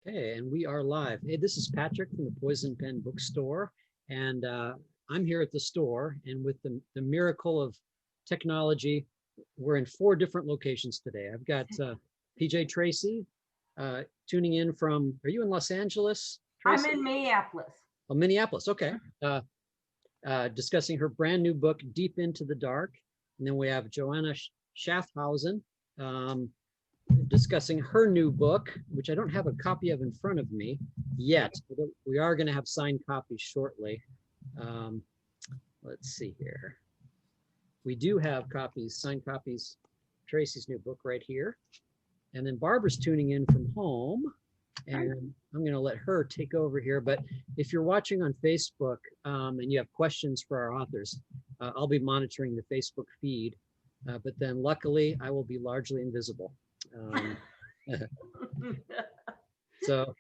Okay, and we are live. Hey, this is Patrick from the Poison Pen Bookstore, and I'm here at the store. And with the miracle of technology, we're in 4 different locations today. I've got PJ Tracy tuning in from. Are you in Los Angeles, Tracy? I'm in Minneapolis. Oh, Minneapolis. Okay. Discussing her brand new book, Deep into the Dark. And then we have Joanna Schaffhausen. Discussing her new book, which I don't have a copy of in front of me yet. We are going to have signed copies shortly. Let's see here. We do have copies, signed copies, Tracy's new book right here. And then Barbara's tuning in from home, and I'm going to let her take over here. But if you're watching on Facebook and you have questions for our authors, I'll be monitoring the Facebook feed. But then luckily, I will be largely invisible. So,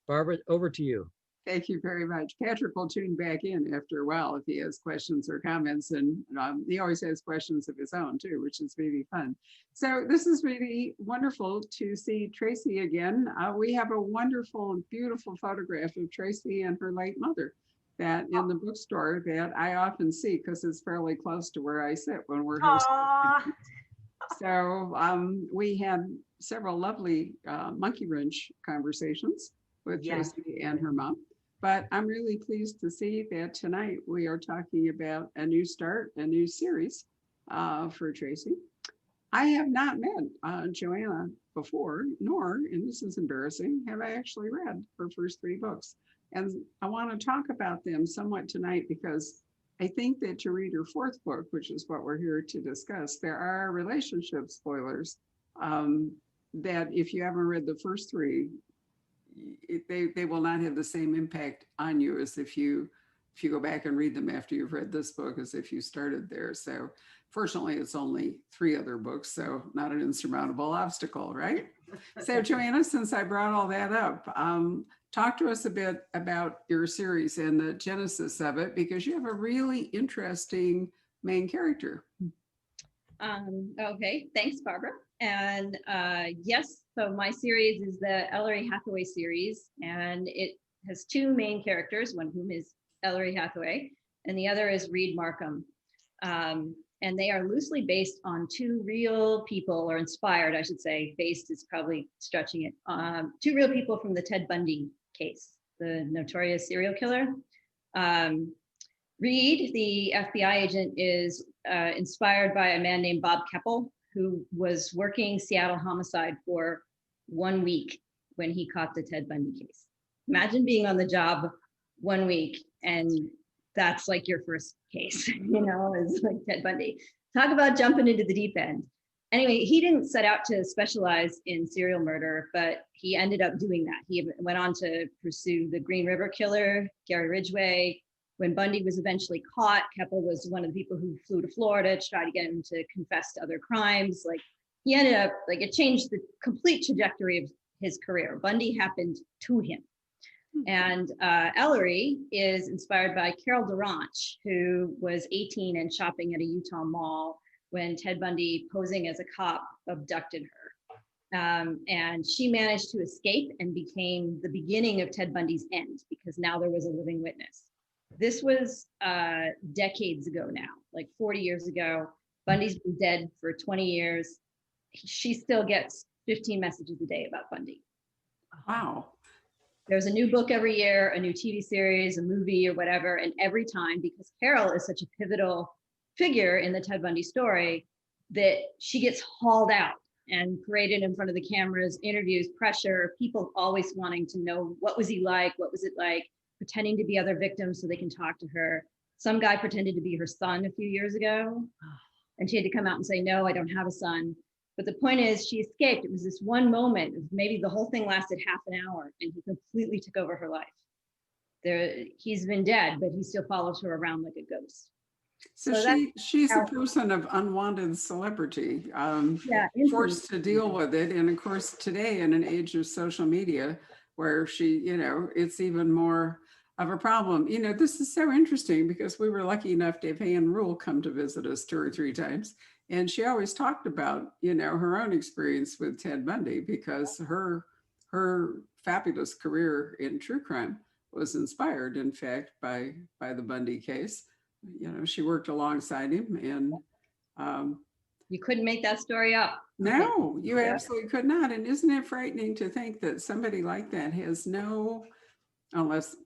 Barbara, over to you. Thank you very much. Patrick will tune back in after a while if he has questions or comments, and he always has questions of his own too, which is really fun. So this is really wonderful to see Tracy again. We have a wonderful and beautiful photograph of Tracy and her late mother that in the bookstore that I often see because it's fairly close to where I sit when we're hosting. So we had several lovely monkey wrench conversations with Tracy and her mom. But I'm really pleased to see that tonight we are talking about a new start, a new series for Tracy. I have not met Joanna before, nor, and this is embarrassing, have I actually read her first 3 books. And I want to talk about them somewhat tonight because I think that to read her 4th book, which is what we're here to discuss, there are relationship spoilers that if you haven't read the first 3, they will not have the same impact on you as if you go back and read them after you've read this book as if you started there. So fortunately, it's only 3 other books, so not an insurmountable obstacle, right? So Joanna, since I brought all that up, talk to us a bit about your series and the genesis of it, because you have a really interesting main character. Okay, thanks, Barbara. And yes, so my series is the Ellery Hathaway series, and it has 2 main characters, one of whom is Ellery Hathaway, and the other is Reed Markham. And they are loosely based on 2 real people, or inspired, I should say. Based is probably stretching it. 2 real people from the Ted Bundy case, the notorious serial killer. Reed, the FBI agent, is inspired by a man named Bob Keppel, who was working Seattle homicide for 1 week when he caught the Ted Bundy case. Imagine being on the job 1 week and that's like your first case, is like Ted Bundy. Talk about jumping into the deep end. Anyway, he didn't set out to specialize in serial murder, but he ended up doing that. He went on to pursue the Green River Killer, Gary Ridgway. When Bundy was eventually caught, Keppel was one of the people who flew to Florida to try to get him to confess to other crimes. Like, he ended up, it changed the complete trajectory of his career. Bundy happened to him. And Ellery is inspired by Carol Duranch, who was 18 and shopping at a Utah mall when Ted Bundy, posing as a cop, abducted her. And she managed to escape and became the beginning of Ted Bundy's end, because now there was a living witness. This was decades ago now, like 40 years ago. Bundy's been dead for 20 years. She still gets 15 messages a day about Bundy. Wow. There's a new book every year, a new TV series, a movie or whatever. And every time, because Carol is such a pivotal figure in the Ted Bundy story, that she gets hauled out and paraded in front of the cameras, interviews, pressure, people always wanting to know, what was he like? What was it like? Pretending to be other victims so they can talk to her. Some guy pretended to be her son a few years ago, and she had to come out and say, no, I don't have a son. But the point is, she escaped. It was this one moment. Maybe the whole thing lasted half an hour, and he completely took over her life. He's been dead, but he still follows her around like a ghost. So she's a person of unwanted celebrity, forced to deal with it. And of course, today in an age of social media, where she, it's even more of a problem. This is so interesting because we were lucky enough to have Ann Rule come to visit us 2 or 3 times. And she always talked about, her own experience with Ted Bundy, because her fabulous career in true crime was inspired, in fact, by the Bundy case. She worked alongside him, and You couldn't make that story up. no, you Yeah. absolutely could not. And isn't it frightening to think that somebody like that has no, unless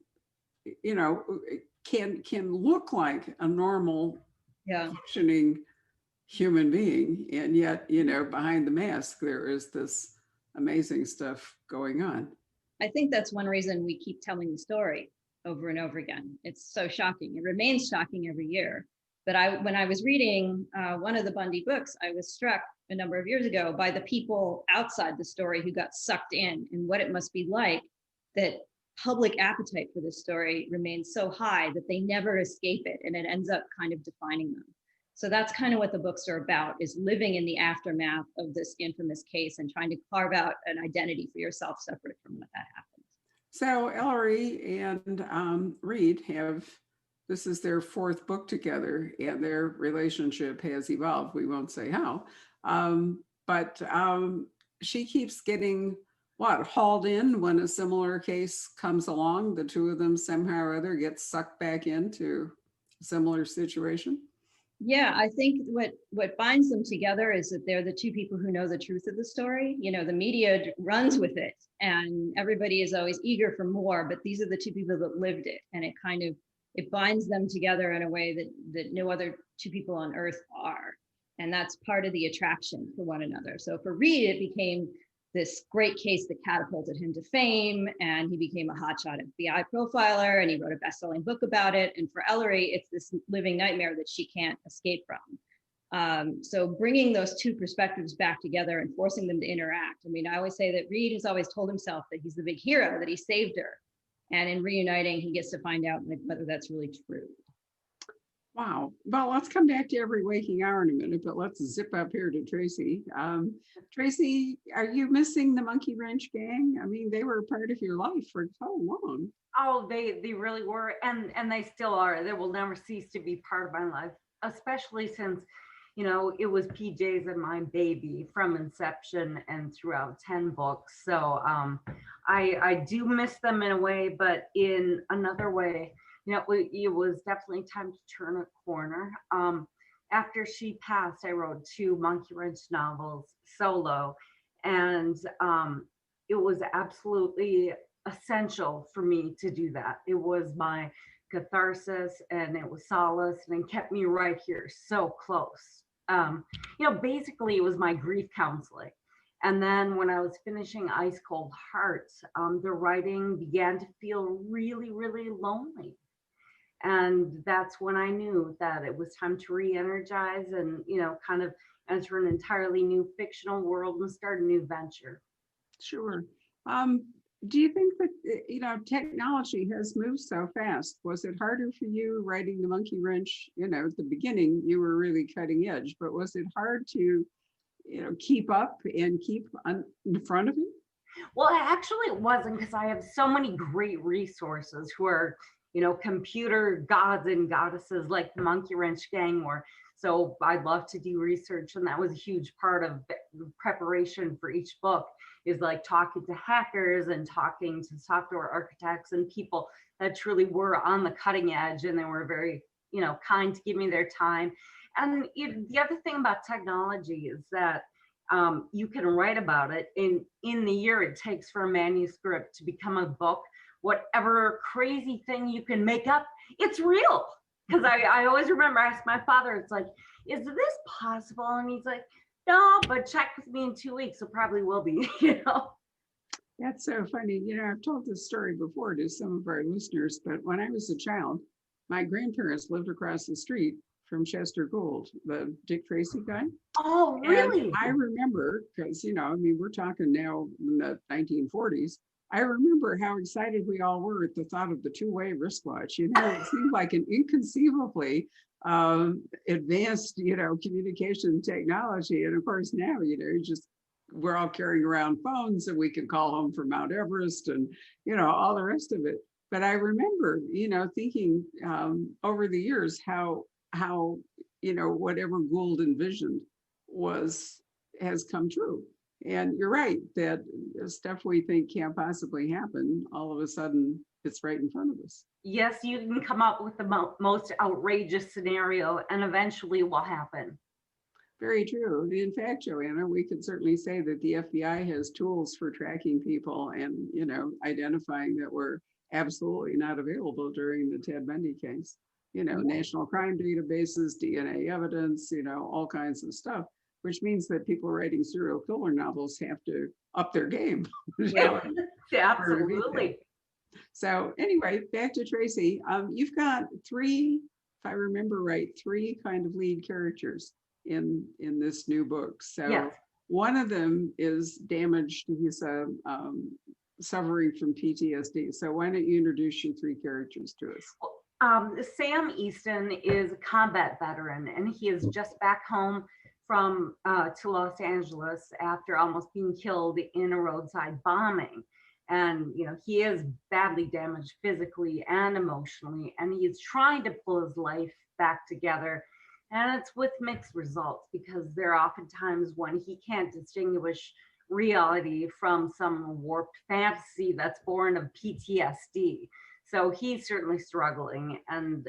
can look like a normal Yeah. functioning human being, and yet behind the mask there is this amazing stuff going on. I think that's one reason we keep telling the story over and over again. It's so shocking. It remains shocking every year. But when I was reading one of the Bundy books, I was struck a number of years ago by the people outside the story who got sucked in, and what it must be like that public appetite for this story remains so high that they never escape it, and it ends up kind of defining them. So that's kind of what the books are about, is living in the aftermath of this infamous case and trying to carve out an identity for yourself separate from what that happened. So Ellery and Reed this is their fourth book together, and their relationship has evolved. We won't say how, but she keeps getting hauled in when a similar case comes along. The two of them somehow or other get sucked back into a similar situation. Yeah, I think what binds them together is that they're the two people who know the truth of the story. The media runs with it, and everybody is always eager for more, but these are the two people that lived it, and it binds them together in a way that no other two people on earth are. And that's part of the attraction for one another. So for Reed, it became this great case that catapulted him to fame, and he became a hotshot FBI profiler, and he wrote a best-selling book about it. And for Ellery, it's this living nightmare that she can't escape from. So bringing those two perspectives back together and forcing them to interact. I mean, I always say that Reed has always told himself that he's the big hero, that he saved her. And in reuniting, he gets to find out whether that's really true. Wow. Well, let's come back to Every Waking Hour in a minute, but let's zip up here to Tracy. Tracy, are you missing the Monkey Wrench gang? I mean, they were a part of your life for so long. Oh, they really were, and they still are. They will never cease to be part of my life, especially since, it was PJ's and my baby from inception and throughout 10 books. So I do miss them in a way, but in another way, it was definitely time to turn a corner. After she passed, I wrote 2 Monkey Wrench novels solo, and it was absolutely essential for me to do that. It was my catharsis, and it was solace, and it kept me right here, so close. Basically, it was my grief counseling. And then when I was finishing Ice Cold Hearts, the writing began to feel really, really lonely. And that's when I knew that it was time to re-energize and, kind of enter an entirely new fictional world and start a new venture. Sure. Do you think that, technology has moved so fast? Was it harder for you writing the Monkey Wrench? At the beginning, you were really cutting edge, but was it hard to, keep up and keep in front of it? Well, actually it wasn't, because I have so many great resources who are, computer gods and goddesses like the Monkey Wrench gang were. So I love to do research, and that was a huge part of the preparation for each book, is like talking to hackers and talking to software architects and people that truly were on the cutting edge, and they were very, kind to give me their time. And the other thing about technology is that you can write about it in the year it takes for a manuscript to become a book. Whatever crazy thing you can make up, it's real. Because I always remember asking my father, it's like, is this possible? And he's like, no, but check with me in 2 weeks. It probably will be, That's so funny. I've told this story before to some of our listeners, but when I was a child, my grandparents lived across the street from Chester Gould, the Dick Tracy guy. Oh, really? And I remember, because, we're talking now in the 1940s. I remember how excited we all were at the thought of the two-way wristwatch. It seemed like an inconceivably advanced, communication technology. And of course now, we're all carrying around phones, and we can call home from Mount Everest and, all the rest of it. But I remember, thinking over the years how whatever Gould envisioned has come true. And you're right that stuff we think can't possibly happen, all of a sudden it's right in front of us. Yes, you can come up with the most outrageous scenario and eventually will happen. Very true. In fact, Joanna, we could certainly say that the FBI has tools for tracking people and, identifying that were absolutely not available during the Ted Bundy case. National crime databases, DNA evidence, all kinds of stuff, which means that people writing serial killer novels have to up their game. Yeah, absolutely. So anyway, back to Tracy. You've got three, if I remember right, three kind of lead characters in this new book. So Yes. one of them is damaged. He's suffering from PTSD. So why don't you introduce your three characters to us? Sam Easton is a combat veteran, and he is just back home from to Los Angeles after almost being killed in a roadside bombing. And he is badly damaged physically and emotionally, and he is trying to pull his life back together. And it's with mixed results, because there are often times when he can't distinguish reality from some warped fantasy that's born of PTSD. So he's certainly struggling. And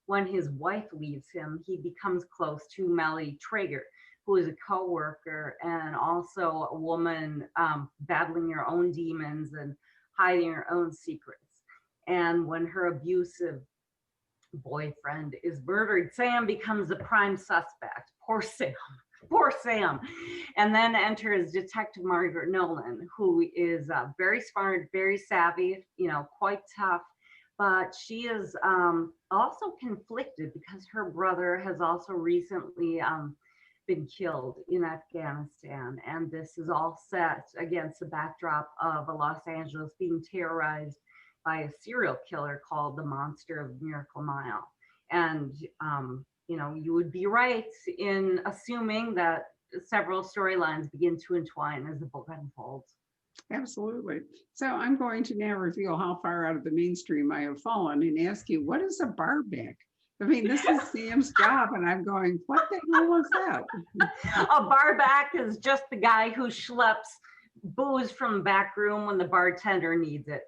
when his wife leaves him, he becomes close to Melly Traeger, who is a co-worker and also a woman battling her own demons and hiding her own secrets. And when her abusive boyfriend is murdered, Sam becomes the prime suspect. Poor Sam. And then enters Detective Margaret Nolan, who is very smart, very savvy, quite tough, but she is also conflicted because her brother has also recently been killed in Afghanistan. And this is all set against the backdrop of Los Angeles being terrorized by a serial killer called the Monster of Miracle Mile. And, you would be right in assuming that several storylines begin to entwine as the book unfolds. Absolutely. So I'm going to now reveal how far out of the mainstream I have fallen and ask you, what is a barback? I mean, this is Sam's job, and I'm going, what the hell was that? A barback is just the guy who schleps booze from the back room when the bartender needs it.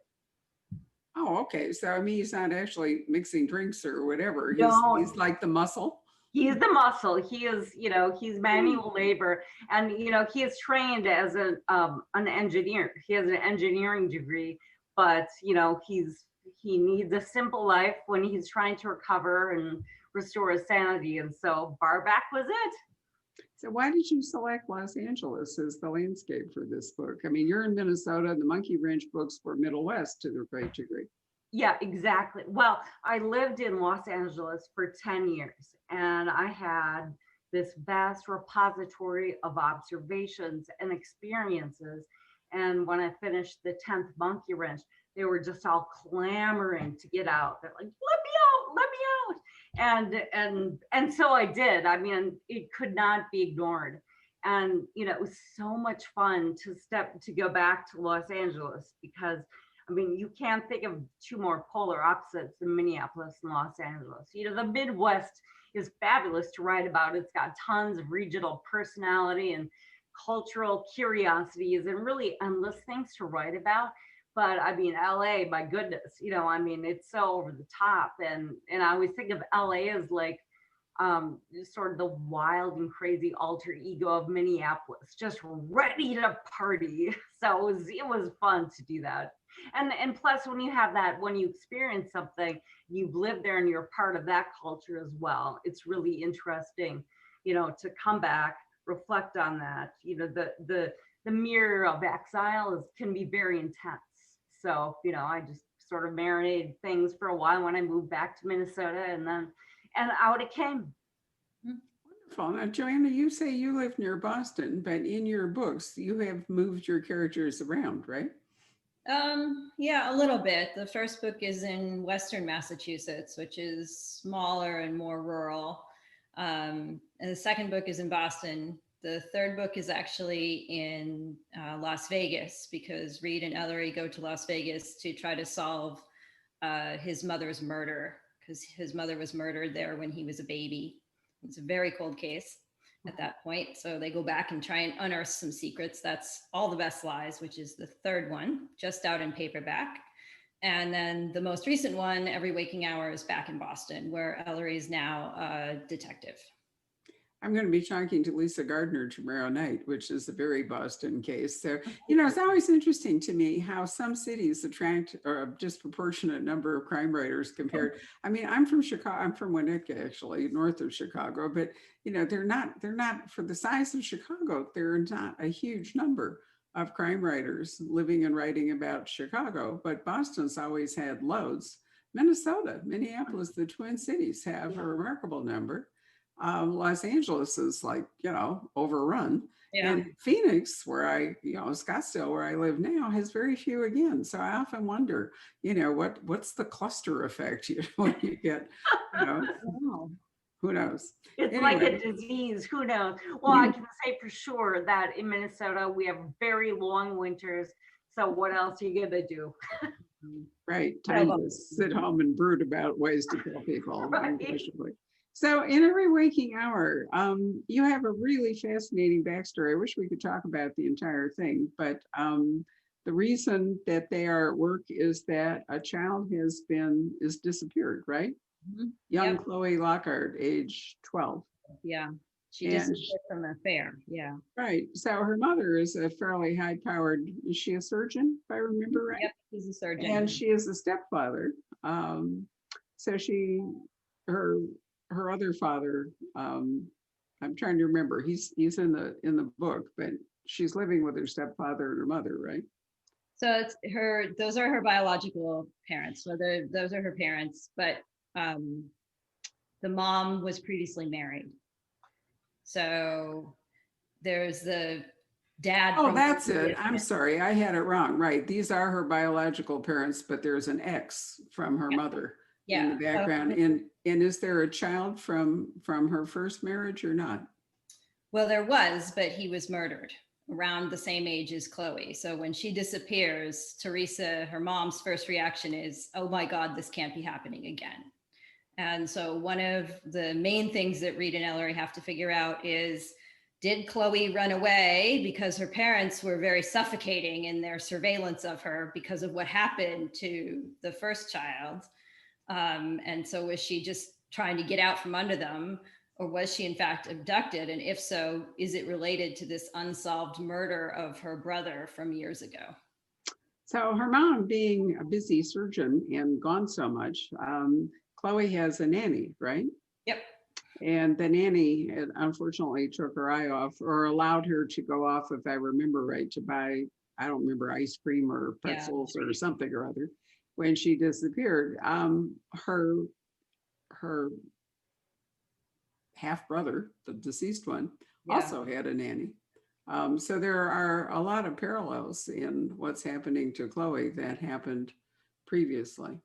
Oh, okay. So I mean, he's not actually mixing drinks or whatever. No. He's like the muscle. He's the muscle. He is, he's manual labor, and he is trained as an engineer. He has an engineering degree, but he needs a simple life when he's trying to recover and restore his sanity. And so Barback was it. So why did you select Los Angeles as the landscape for this book? I mean, you're in Minnesota. The Monkey Wrench books were Middle West to a great degree. Yeah, exactly. Well, I lived in Los Angeles for 10 years, and I had this vast repository of observations and experiences. And when I finished the 10th Monkey Wrench, they were just all clamoring to get out. They're like, let me out. And so I did. I mean, it could not be ignored. And, it was so much fun to go back to Los Angeles, because I mean, you can't think of two more polar opposites than Minneapolis and Los Angeles. The Midwest is fabulous to write about. It's got tons of regional personality and cultural curiosities and really endless things to write about. But I mean, LA, my goodness, it's so over the top. And I always think of LA as like sort of the wild and crazy alter ego of Minneapolis, just ready to party. So it was fun to do that. And plus, when you experience something, you've lived there and you're part of that culture as well. It's really interesting, to come back, reflect on that. The mirror of exile can be very intense. So, I just sort of marinated things for a while when I moved back to Minnesota, and out it came. Wonderful. Now, Joanna, you say you live near Boston, but in your books, you have moved your characters around, right? Yeah, a little bit. The first book is in Western Massachusetts, which is smaller and more rural. And the second book is in Boston. The third book is actually in Las Vegas, because Reed and Ellery go to Las Vegas to try to solve his mother's murder, because his mother was murdered there when he was a baby. It's a very cold case. at that point. So they go back and try and unearth some secrets. That's All the Best Lies, which is the third one, just out in paperback. And then the most recent one, Every Waking Hour, is back in Boston, where Ellery is now a detective. I'm going to be talking to Lisa Gardner tomorrow night, which is a very Boston case. So, you know, it's always interesting to me how some cities attract a disproportionate number of crime writers compared. I mean, I'm from Chicago. I'm from Winnetka, actually, north of Chicago. But, you know, they're not for the size of Chicago. They're not a huge number of crime writers living and writing about Chicago. But Boston's always had loads. Minnesota, Minneapolis, the Twin Cities have a remarkable number. Los Angeles is like, you know, overrun. Yeah. And Phoenix, Scottsdale, where I live now, has very few again. So I often wonder, you know, what's the cluster effect when you get, you know, Wow. who knows? It's like a disease, who knows? Well, I can say for sure that in Minnesota, we have very long winters. So what else are you gonna do? Right, time to sit home and brood about ways to kill people. Right. Basically. So in Every Waking Hour, you have a really fascinating backstory. I wish we could talk about the entire thing, but the reason that they are at work is that a child is disappeared, right? Mhm. Young Yep. Chloe Lockhart, age 12. Yeah. She And disappeared from the fair. Yeah. Right. So her mother is a fairly high-powered, is she a surgeon, if I remember right? Yep. He's a surgeon. And she is a stepfather. So her other father, I'm trying to remember, he's in the book, but she's living with her stepfather and her mother, right? So those are her biological parents. So those are her parents, but the mom was previously married. So there's the dad. Oh, that's it. I'm sorry, I had it wrong. Right. These are her biological parents, but there's an ex from her mother in the background. And is there a child from her first marriage or not? Well, there was, but he was murdered around the same age as Chloe. So when she disappears, Teresa, her mom's first reaction is, oh my God, this can't be happening again. And so one of the main things that Reed and Ellery have to figure out is, did Chloe run away because her parents were very suffocating in their surveillance of her because of what happened to the first child? And so was she just trying to get out from under them, or was she in fact abducted? And if so, is it related to this unsolved murder of her brother from years ago? So her mom being a busy surgeon and gone so much, Chloe has a nanny, right? Yep. And the nanny unfortunately took her eye off, or allowed her to go off, if I remember right, to buy, I don't remember, ice cream or pretzels or something or other when she disappeared. Her half brother, the deceased one, also had a nanny. So there are a lot of parallels in what's happening to Chloe that happened previously.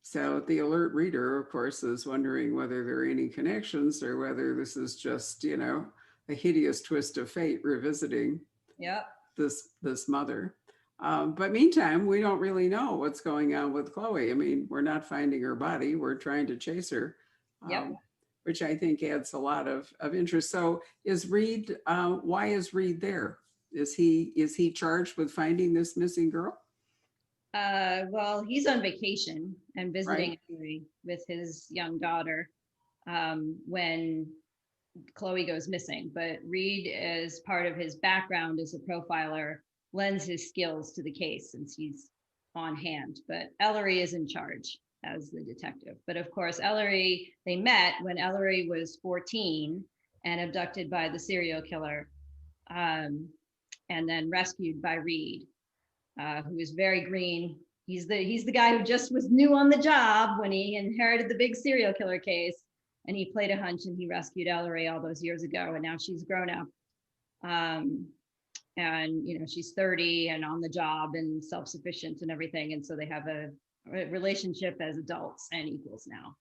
So the alert reader, of course, is wondering whether there are any connections or whether this is just, you know, a hideous twist of fate revisiting this mother. But meantime, we don't really know what's going on with Chloe. I mean, we're not finding her body. We're trying to chase her, which I think adds a lot of interest. So is Reed, why is Reed there? Is he charged with finding this missing girl? Well, he's on vacation and visiting with his young daughter when Chloe goes missing. But Reed, as part of his background as a profiler, lends his skills to the case since he's on hand. But Ellery is in charge as the detective. But of course, they met when Ellery was 14 and abducted by the serial killer, and then rescued by Reed. Who is very green. He's the guy who just was new on the job when he inherited the big serial killer case, and he played a hunch and he rescued Ellery all those years ago, and now she's grown up, and you know, she's 30 and on the job and self-sufficient and everything, and so they have a relationship as adults and equals now.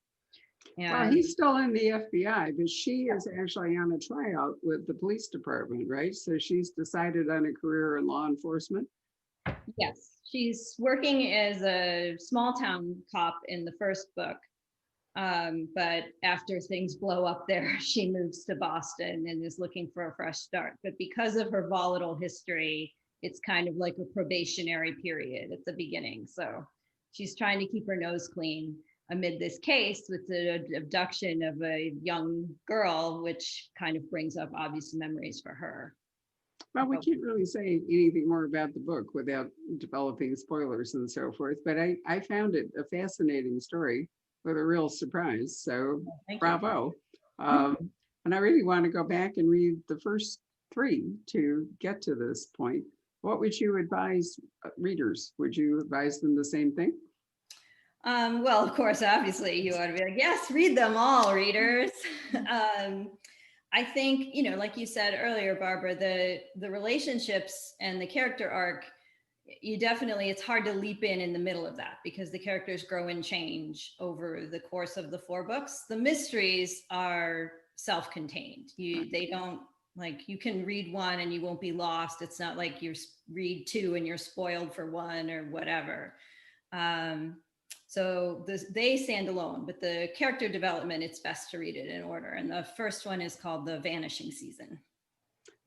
And well, he's still in the FBI, but she is actually on a tryout with the police department, right? So she's decided on a career in law enforcement. Yes, she's working as a small town cop in the first book. But after things blow up there, she moves to Boston and is looking for a fresh start. But because of her volatile history, it's kind of like a probationary period at the beginning. So she's trying to keep her nose clean amid this case with the abduction of a young girl, which kind of brings up obvious memories for her. Well, we can't really say anything more about the book without developing spoilers and so forth, but I found it a fascinating story with a real surprise. So Thank you. bravo. And I really want to go back and read the first 3 to get to this point. What would you advise readers? Would you advise them the same thing? Well, of course, obviously, you ought to be like, yes, read them all, readers. I think, you know, like you said earlier, Barbara, the relationships and the character arc, you definitely, it's hard to leap in the middle of that because the characters grow and change over the course of the 4 books. The mysteries are self-contained. They don't, like, you can read 1 and you won't be lost. It's not like you read 2 and you're spoiled for 1 or whatever. So they stand alone, but the character development, it's best to read it in order. And the first one is called The Vanishing Season.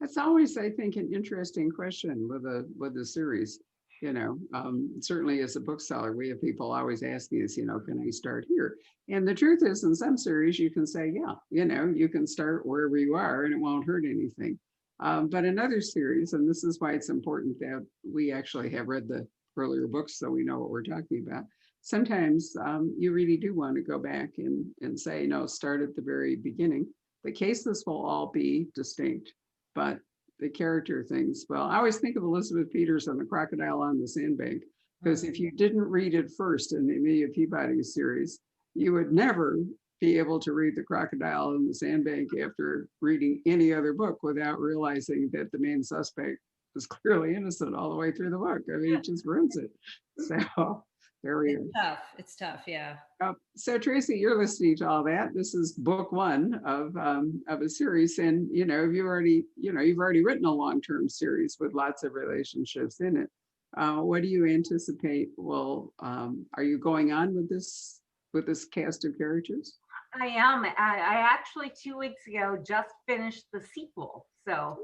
That's always, I think, an interesting question with a series. You know, certainly as a bookseller, we have people always asking us, you know, can I start here? And the truth is, in some series, you can say, yeah, you know, you can start wherever you are and it won't hurt anything. But in other series, and this is why it's important that we actually have read the earlier books so we know what we're talking about. Sometimes you really do want to go back and say, no, start at the very beginning. The cases will all be distinct, but the character things, well, I always think of Elizabeth Peters and the Crocodile on the Sandbank, because if you didn't read it first in the Amelia Peabody series, you would never be able to read the Crocodile and the Sandbank after reading any other book without realizing that the main suspect was clearly innocent all the way through the book. I mean, it just ruins it. So there we go. It's tough, yeah. So Tracy, you're listening to all that. This is book 1 of a series, and you know you've already written a long-term series with lots of relationships in it. What do you anticipate? Well, are you going on with this cast of characters? I am. I actually 2 weeks ago just finished the sequel, so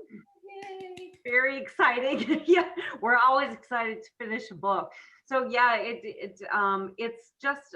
Yay. very exciting. Yeah, we're always excited to finish a book. So yeah, it's just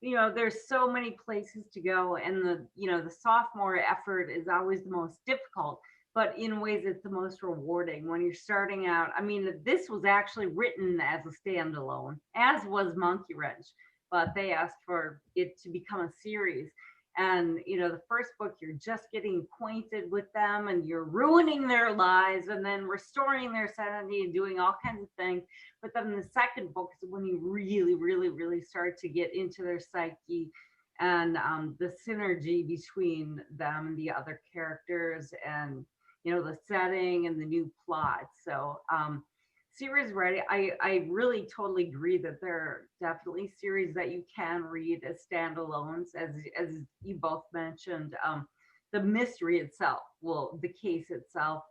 you know, there's so many places to go, and the sophomore effort is always the most difficult, but in ways it's the most rewarding when you're starting out. I mean, this was actually written as a standalone, as was Monkey Wrench, but they asked for it to become a series. And the first book, you're just getting acquainted with them and you're ruining their lives and then restoring their sanity and doing all kinds of things. But then the second book is when you really, really, really start to get into their psyche and the synergy between them and the other characters, and the setting and the new plot. So series ready. I really totally agree that there are definitely series that you can read as standalones, as you both mentioned. The mystery itself, the case itself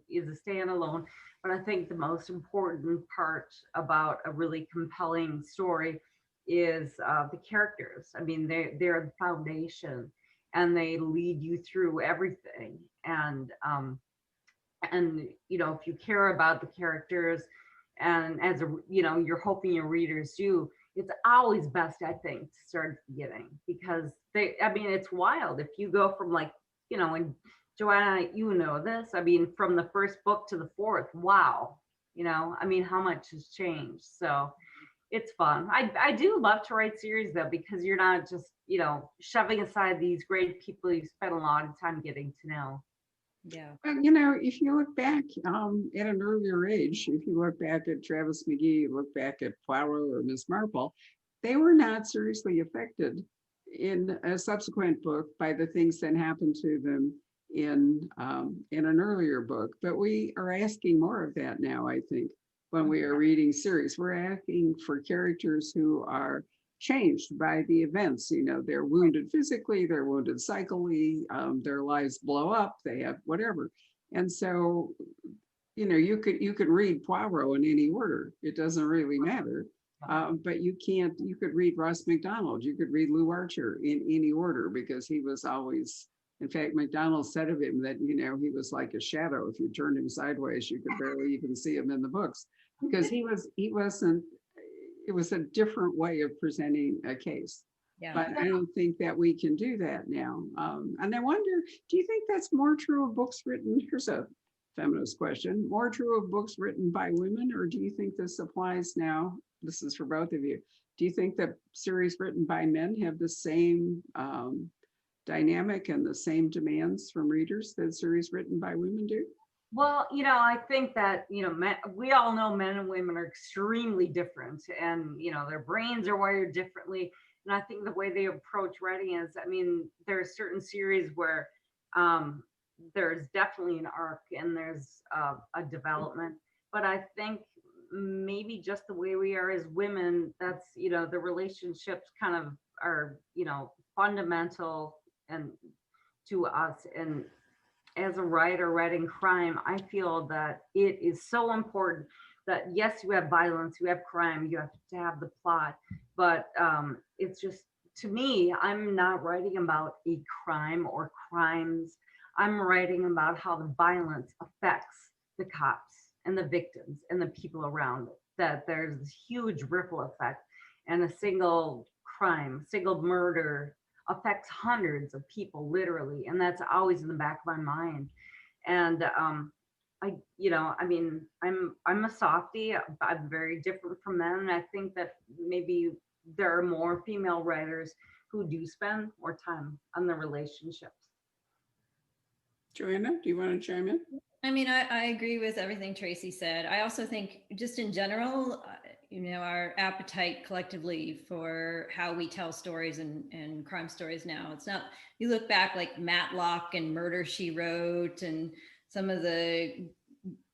is a standalone, but I think the most important part about a really compelling story is the characters. I mean, they're the foundation, and they lead you through everything. And if you care about the characters, and as you're hoping your readers do, it's always best, I think, to start at the beginning, because it's wild if you go from and Joanna, this, from the first book to the 4th, wow, how much has changed. So it's fun. I do love to write series though, because you're not just shoving aside these great people you spent a lot of time getting to know. Yeah. If you look back at an earlier age, if you look back at Travis McGee, you look back at Poirot or Miss Marple, they were not seriously affected in a subsequent book by the things that happened to them in an earlier book. But we are asking more of that now, I think, when we are reading series. We're asking for characters who are changed by the events. They're wounded physically, they're wounded psychically, their lives blow up, they have whatever. And so you can read Poirot in any order, it doesn't really matter. But you can't, you could read Russ McDonald, you could read Lou Archer in any order because he was always, in fact, McDonald said of him that, he was like a shadow. If you turned him sideways, you could barely even see him in the books because he wasn't, it was a different way of presenting a case. Yeah. But I don't think that we can do that now. And I wonder, do you think that's more true of books written? Here's a feminist question, more true of books written by women, or do you think this applies now? This is for both of you. Do you think that series written by men have the same dynamic and the same demands from readers that series written by women do? Well, I think that, we all know men and women are extremely different, and, their brains are wired differently. And I think the way they approach writing is, there are certain series where there's definitely an arc and there's a development. But I think maybe just the way we are as women, that's, the relationships kind of are, fundamental and to us. And as a writer writing crime, I feel that it is so important that, yes, you have violence, you have crime, you have to have the plot, but it's just, to me, I'm not writing about a crime or crimes. I'm writing about how the violence affects the cops and the victims and the people around it, that there's this huge ripple effect, and a single crime, single murder affects hundreds of people literally, and that's always in the back of my mind. And I'm a softie. I'm very different from men, and I think that maybe there are more female writers who do spend more time on the relationships. Joanna, do you want to chime in? I agree with everything Tracy said. I also think just in general, our appetite collectively for how we tell stories and crime stories now, it's not, you look back like Matlock and Murder, She Wrote and some of the,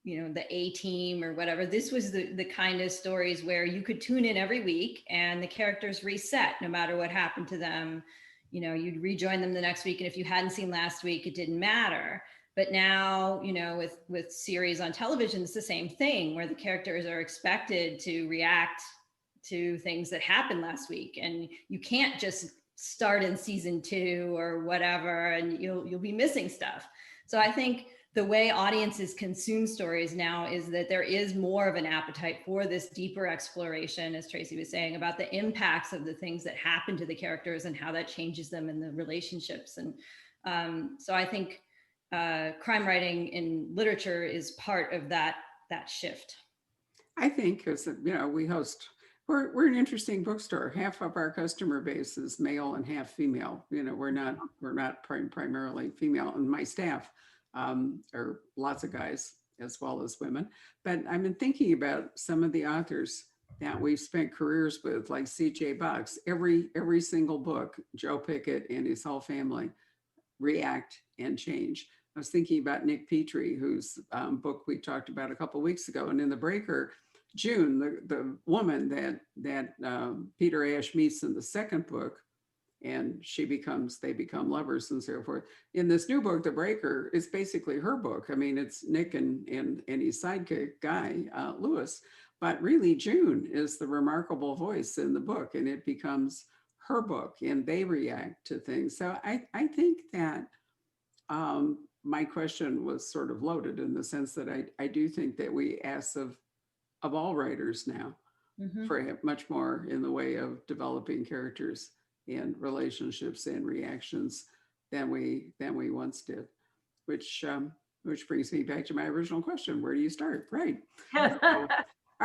the A-Team or whatever. This was the kind of stories where you could tune in every week and the characters reset no matter what happened to them. You'd rejoin them the next week. And if you hadn't seen last week, it didn't matter. But now, with series on television, it's the same thing where the characters are expected to react to things that happened last week. And you can't just start in season 2 or whatever, and you'll be missing stuff. So I think the way audiences consume stories now is that there is more of an appetite for this deeper exploration, as Tracy was saying, about the impacts of the things that happen to the characters and how that changes them in the relationships. And so I think crime writing in literature is part of that shift. I think because we're an interesting bookstore. Half of our customer base is male and half female. We're not primarily female, and my staff are lots of guys as well as women. But I've been thinking about some of the authors that we've spent careers with, like C.J. Box. Every single book, Joe Pickett and his whole family react and change. I was thinking about Nick Petrie, whose book we talked about a couple of weeks ago, and in The Breaker, June, the woman that Peter Ash meets in the second book, and they become lovers and so forth. In this new book, The Breaker, is basically her book. It's Nick and his sidekick guy, Lewis, but really June is the remarkable voice in the book, and it becomes her book, and they react to things. So I think that my question was sort of loaded in the sense that I do think that we ask of all writers now for much more in the way of developing characters and relationships and reactions than we once did, which brings me back to my original question. Where do you start? Right. All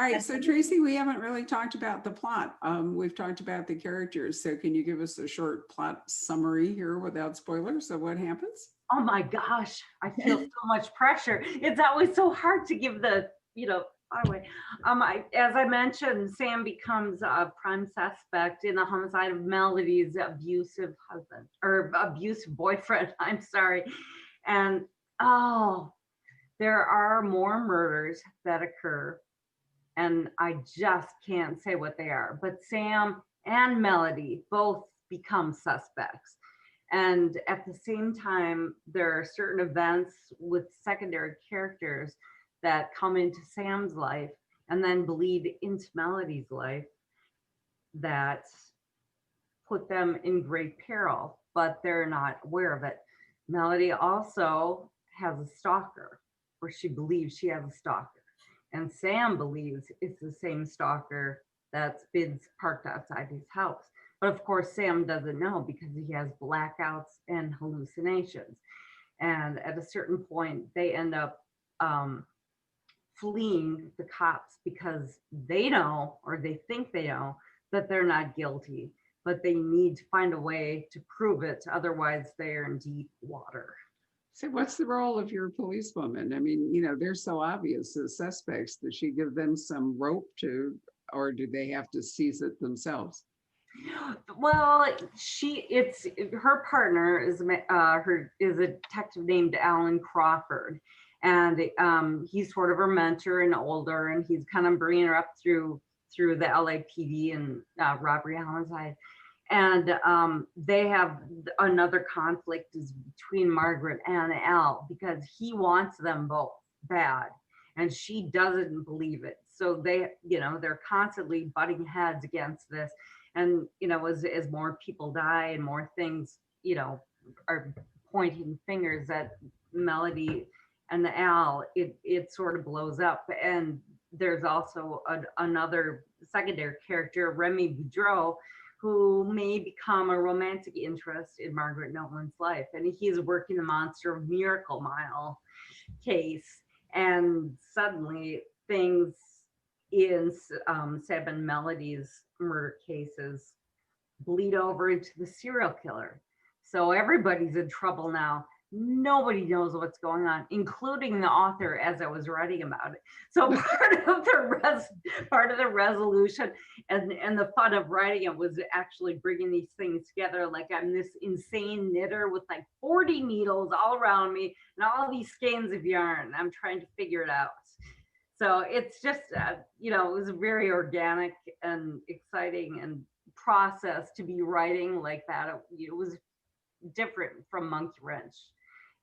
right. So Tracy, we haven't really talked about the plot. We've talked about the characters. So can you give us a short plot summary here without spoilers of what happens? Oh my gosh, I feel so much pressure. It's always so hard to give the, anyway. As I mentioned, Sam becomes a prime suspect in the homicide of Melody's abusive husband, or abusive boyfriend, I'm sorry. And there are more murders that occur, and I just can't say what they are, but Sam and Melody both become suspects. And at the same time, there are certain events with secondary characters that come into Sam's life and then bleed into Melody's life. that put them in great peril, but they're not aware of it. Melody also has a stalker, or she believes she has a stalker. And Sam believes it's the same stalker that's been parked outside his house. But of course, Sam doesn't know because he has blackouts and hallucinations. And at a certain point, they end up fleeing the cops because they know, or they think they know, that they're not guilty, but they need to find a way to prove it. Otherwise, they're in deep water. So what's the role of your policewoman? I mean, you know, they're so obvious as suspects. Does she give them some rope to, or do they have to seize it themselves? Well, it's her partner is a detective named Alan Crawford, and he's sort of her mentor and older, and he's kind of bringing her up through the LAPD and robbery homicide. And they have another conflict is between Margaret and Al, because he wants them both bad and she doesn't believe it. So they're constantly butting heads against this. And, as more people die and more things, are pointing fingers at Melody and Al, it sort of blows up. And there's also another secondary character, Remy Boudreau, who may become a romantic interest in Margaret Nolan's life. And he's working the Monster of Miracle Mile case. And suddenly things in Sam and Melody's murder cases bleed over into the serial killer. So everybody's in trouble now. Nobody knows what's going on, including the author as I was writing about it. So part of the resolution and the fun of writing it was actually bringing these things together. Like I'm this insane knitter with like 40 needles all around me and all these skeins of yarn. I'm trying to figure it out. So it's just, it was very organic and exciting and process to be writing like that. It was different from Monkey Wrench.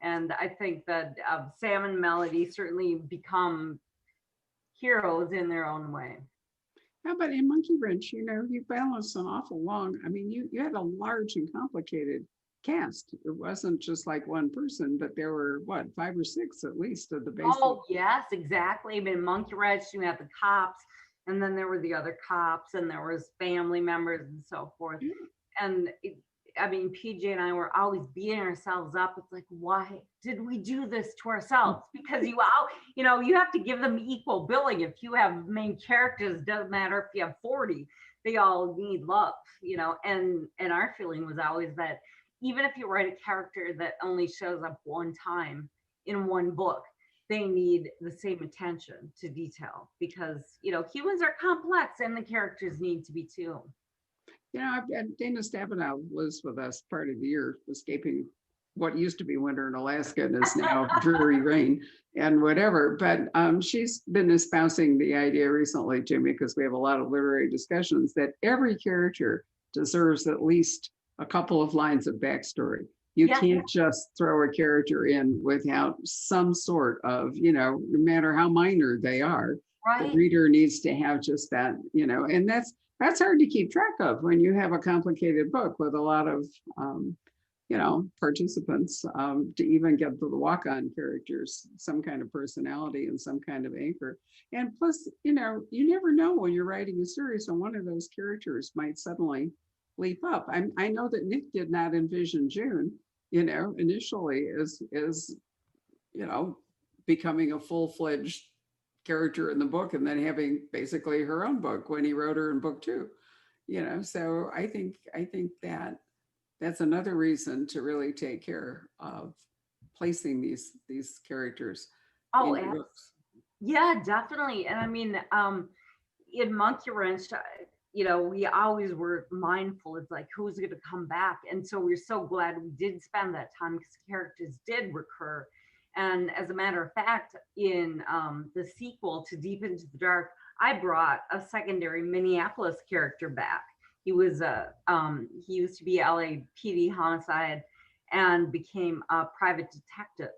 And I think that Sam and Melody certainly become heroes in their own way. How about in Monkey Wrench? You balanced an awful long, I mean, you had a large and complicated cast. It wasn't just like one person, but there were 5 or 6 at least of the basic. Oh, yes, exactly. I mean, Monkey Wrench, you had the cops, and then there were the other cops, and there was family members and so forth. Yeah. And PJ and I were always beating ourselves up. It's like, why did we do this to ourselves? Because you have to give them equal billing. If you have main characters, doesn't matter if you have 40, they all need love, and our feeling was always that even if you write a character that only shows up one time in one book, they need the same attention to detail because, humans are complex and the characters need to be too. Dana Stabenow was with us part of the year, escaping what used to be winter in Alaska and is now dreary rain and whatever. But she's been espousing the idea recently to me, because we have a lot of literary discussions, that every character deserves at least a couple of lines of backstory. You can't just throw a character in without some sort of, no matter how minor they are, right. The reader needs to have just that, and that's hard to keep track of when you have a complicated book with a lot of, participants, to even get to the walk-on characters, some kind of personality and some kind of anchor. And plus, you never know when you're writing a series and one of those characters might suddenly leap up. I know that Nick did not envision June, initially as becoming a full-fledged character in the book and then having basically her own book when he wrote her in book 2. So I think that's another reason to really take care of placing these characters in your books. Yeah, definitely. And in Monkey Wrench, we always were mindful. It's like, who's going to come back? And so we're so glad we did spend that time because characters did recur. And as a matter of fact, in the sequel to Deep into the Dark, I brought a secondary Minneapolis character back. He was he used to be LAPD homicide and became a private detective.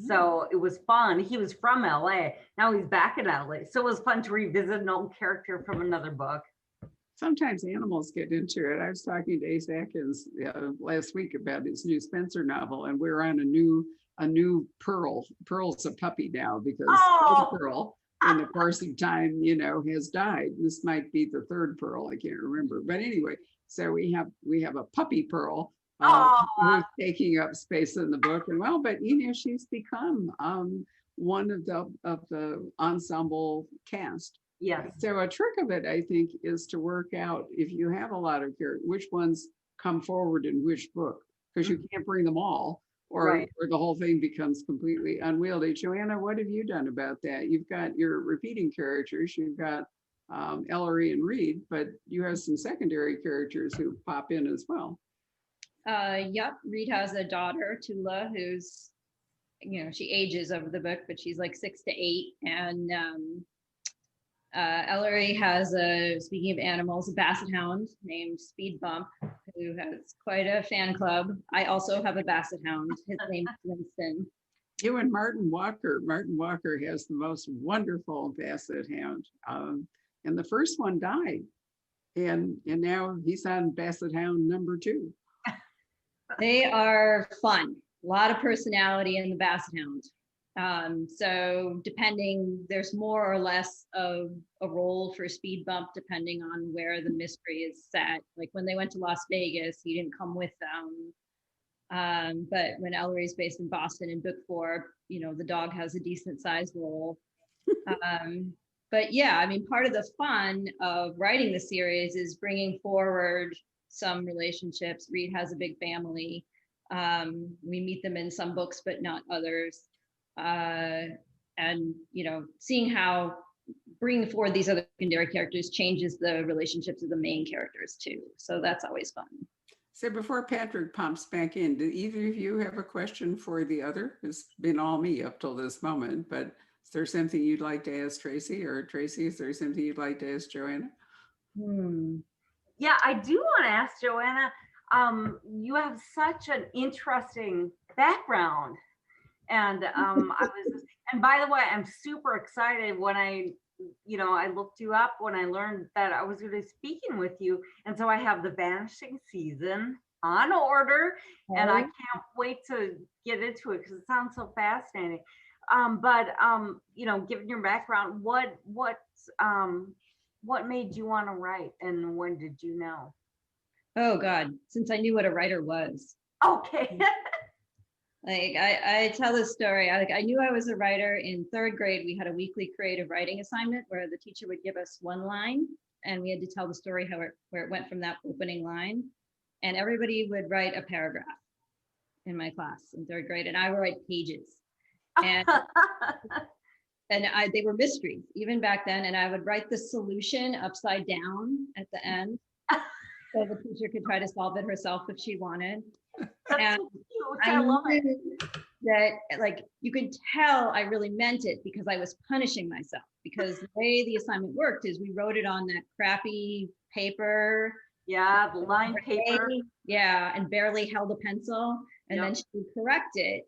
So it was fun. He was from LA. Now he's back in LA. So it was fun to revisit an old character from another book. sometimes animals get into it. I was talking to Ace Atkins last week about his new Spencer novel, and we're on a new Pearl. Pearl's a puppy now because Oh, Pearl, in the course of time, has died. This might be the third Pearl. I can't remember, but anyway, so we have a puppy Pearl. oh, Who's taking up space in the book, and but she's become one of the ensemble cast. yes. So a trick of it, I think, is to work out if you have a lot of characters, which ones come forward in which book, because you can't bring them all, or, Right. or the whole thing becomes completely unwieldy. Joanna, what have you done about that? You've got your repeating characters, you've got Ellery and Reed, but you have some secondary characters who pop in as well. Yep, Reed has a daughter, Tula, who's, she ages over the book, but she's like 6 to 8. And Ellery has speaking of animals, a basset hound named Speed Bump, who has quite a fan club. I also have a basset hound. His name's Winston. You and Martin Walker. Martin Walker has the most wonderful basset hound. And the first one died. And now he's on basset hound number 2. They are fun. A lot of personality in the basset hound. So depending, there's more or less of a role for Speed Bump depending on where the mystery is set. Like when they went to Las Vegas, he didn't come with them. But when Ellery's based in Boston in book 4, the dog has a decent sized role. But yeah, I mean, part of the fun of writing the series is bringing forward some relationships. Reed has a big family. We meet them in some books, but not others. And seeing how bringing forward these other secondary characters changes the relationships of the main characters too. So that's always fun. So before Patrick pops back in, do either of you have a question for the other? It's been all me up till this moment, but is there something you'd like to ask Tracy, or Tracy, is there something you'd like to ask Joanna? Yeah, I do want to ask Joanna, you have such an interesting background. And and by the way, I'm super excited when I looked you up when I learned that I was going to be speaking with you. And so I have The Vanishing Season on order, and I can't wait to get into it because it sounds so fascinating. Given your background, what made you want to write, and when did you know? Oh God, since I knew what a writer was. Okay. Like I tell this story. I knew I was a writer in 3rd grade. We had a weekly creative writing assignment where the teacher would give us one line, and we had to tell the story where it went from that opening line. And everybody would write a paragraph in my class in 3rd grade, and I would write pages. And they were mysteries even back then. And I would write the solution upside down at the end, so the teacher could try to solve it herself if she wanted. That's so cute. I love it. That, like, you could tell I really meant it because I was punishing myself, because the way the assignment worked is we wrote it on that crappy paper. Yeah, the lined paper. Yeah, and barely held a pencil. And then she would correct it.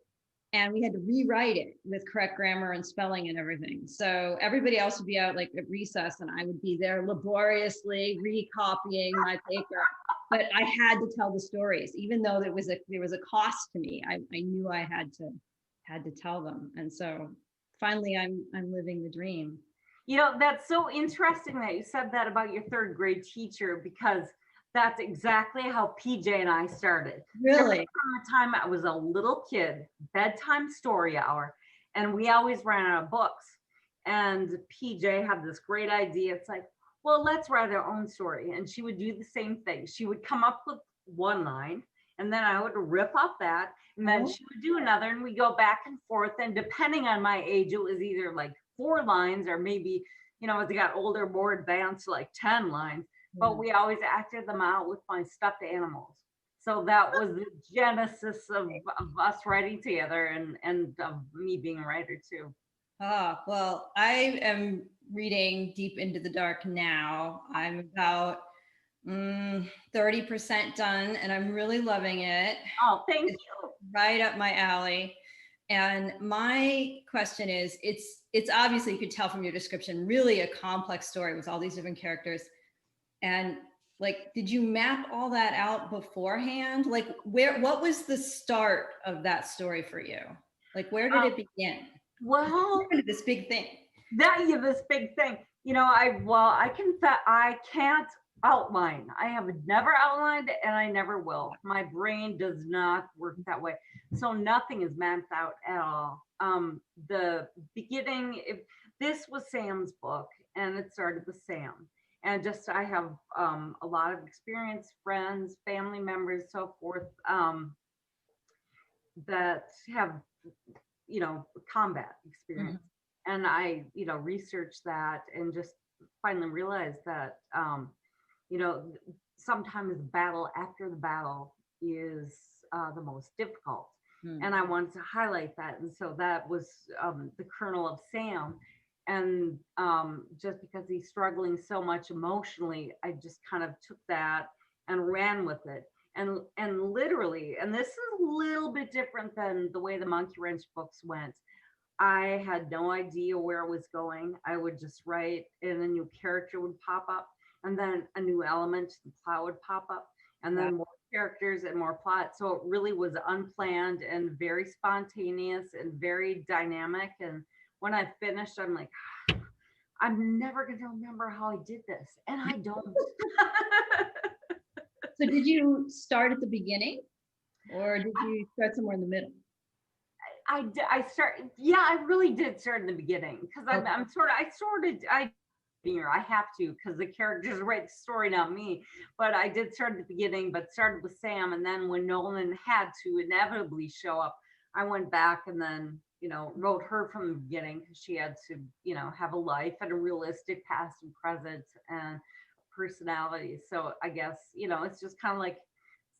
And we had to rewrite it with correct grammar and spelling and everything. So everybody else would be out like at recess, and I would be there laboriously recopying my paper. But I had to tell the stories, even though there was a cost to me. I knew I had to tell them. And so finally I'm living the dream. That's so interesting that you said that about your 3rd grade teacher, because that's exactly how PJ and I started. Really? From the time I was a little kid, bedtime story hour, and we always ran out of books. And PJ had this great idea. It's like, well, let's write our own story. And she would do the same thing. She would come up with one line, and then I would rip off that, and then she would do another, and we go back and forth. And depending on my age, it was either like 4 lines, or maybe, as I got older, more advanced, like 10 lines. But we always acted them out with my stuffed animals. So that was the genesis of us writing together, and of me being a writer too. Well, I am reading Deep into the Dark now. I'm about 30% done, and I'm really loving it. Oh, thank you. Right up my alley. And my question is, it's obviously, you could tell from your description, really a complex story with all these different characters. And like, did you map all that out beforehand? Like, what was the start of that story for you? Like, where did it begin? Well, This big thing. this big thing. I confess I can't outline. I have never outlined and I never will. My brain does not work that way. So nothing is mapped out at all. The beginning, if this was Sam's book and it started with Sam. And just I have a lot of experience, friends, family members, so forth, that have, combat experience. And I, researched that and just finally realized that, you know, sometimes the battle after the battle is the most difficult. And I wanted to highlight that. And so that was the kernel of Sam. And just because he's struggling so much emotionally, I just kind of took that and ran with it. And literally, and this is a little bit different than the way the Monkey Wrench books went. I had no idea where it was going. I would just write and a new character would pop up, and then a new element to the plot would pop up, and then more characters and more plot. So it really was unplanned and very spontaneous and very dynamic. And when I finished, I'm like, I'm never going to remember how I did this. And I don't. So did you start at the beginning or did you start somewhere in the middle? I really did start in the beginning because I have to because the characters write the story, not me. But I did start at the beginning, but started with Sam. And then when Nolan had to inevitably show up, I went back and then, wrote her from the beginning because she had to, have a life and a realistic past and present and personality. So I guess, it's just kind of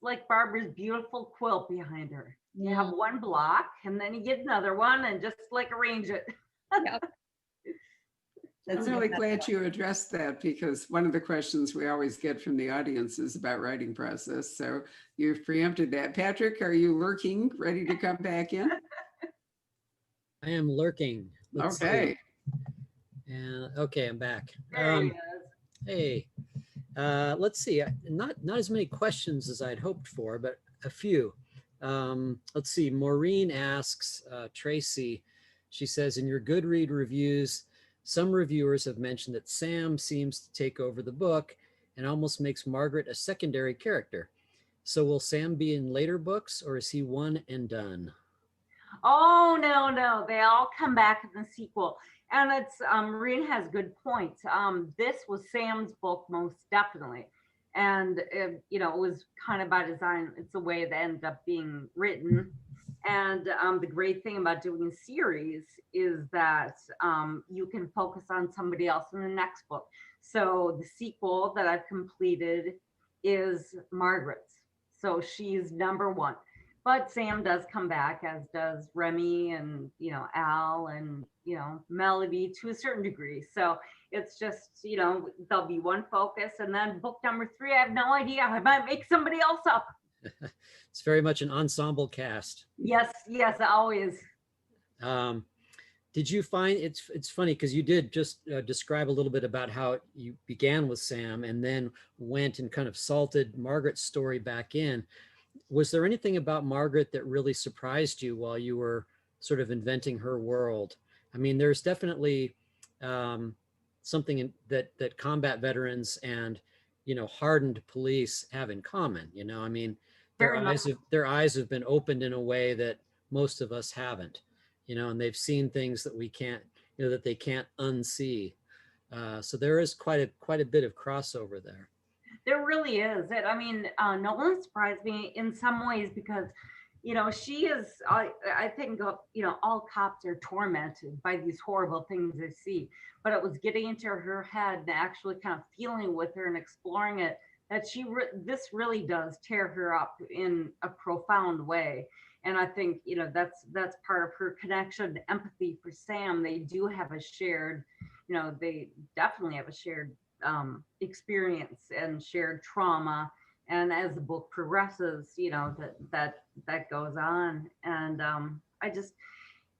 like Barbara's beautiful quilt behind her. You have one block and then you get another one and just like arrange it. Yep. I'm really glad you addressed that because one of the questions we always get from the audience is about writing process. So you've preempted that. Patrick, are you lurking, ready to come back in? I am lurking. Let's Okay. see. And okay, I'm back. There he is. Hey, let's see. Not as many questions as I'd hoped for, but a few. Let's see. Maureen asks Tracy. She says, in your Goodread reviews, some reviewers have mentioned that Sam seems to take over the book and almost makes Margaret a secondary character. So will Sam be in later books or is he one and done? Oh, no. They all come back in the sequel. And it's, Maureen has good points. This was Sam's book, most definitely. And, it was kind of by design. It's the way it ended up being written. And the great thing about doing a series is that you can focus on somebody else in the next book. So the sequel that I've completed is Margaret's. So she's number one. But Sam does come back, as does Remy and, Al and, Melody to a certain degree. So it's just, there'll be one focus. And then book number 3, I have no idea. I might make somebody else up. It's very much an ensemble cast. Yes, always. Did you find it's funny because you did just describe a little bit about how you began with Sam and then went and kind of salted Margaret's story back in. Was there anything about Margaret that really surprised you while you were sort of inventing her world? I mean, there's definitely something that combat veterans and, hardened police have in common. I mean, their eyes have been opened in a way that most of us haven't, and they've seen things that we can't, that they can't unsee. So there is quite a bit of crossover there. There really is. I mean, Nolan surprised me in some ways because, she is, I think, all cops are tormented by these horrible things they see. But it was getting into her head and actually kind of feeling with her and exploring it that this really does tear her up in a profound way. And I think, that's part of her connection, empathy for Sam. They do have a shared, they definitely have a shared experience and shared trauma. And as the book progresses, that goes on. And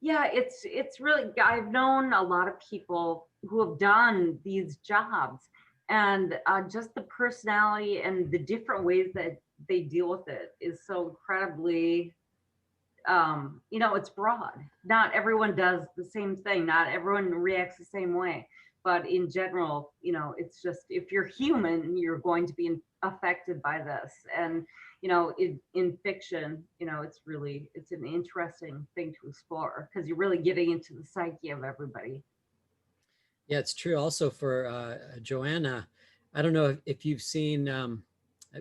it's really, I've known a lot of people who have done these jobs And just the personality and the different ways that they deal with it is so incredibly, it's broad. Not everyone does the same thing. Not everyone reacts the same way. But in general, it's just, if you're human, you're going to be affected by this. And, in fiction, it's an interesting thing to explore because you're really getting into the psyche of everybody. Yeah, it's true. Also for Joanna, I don't know if you've seen,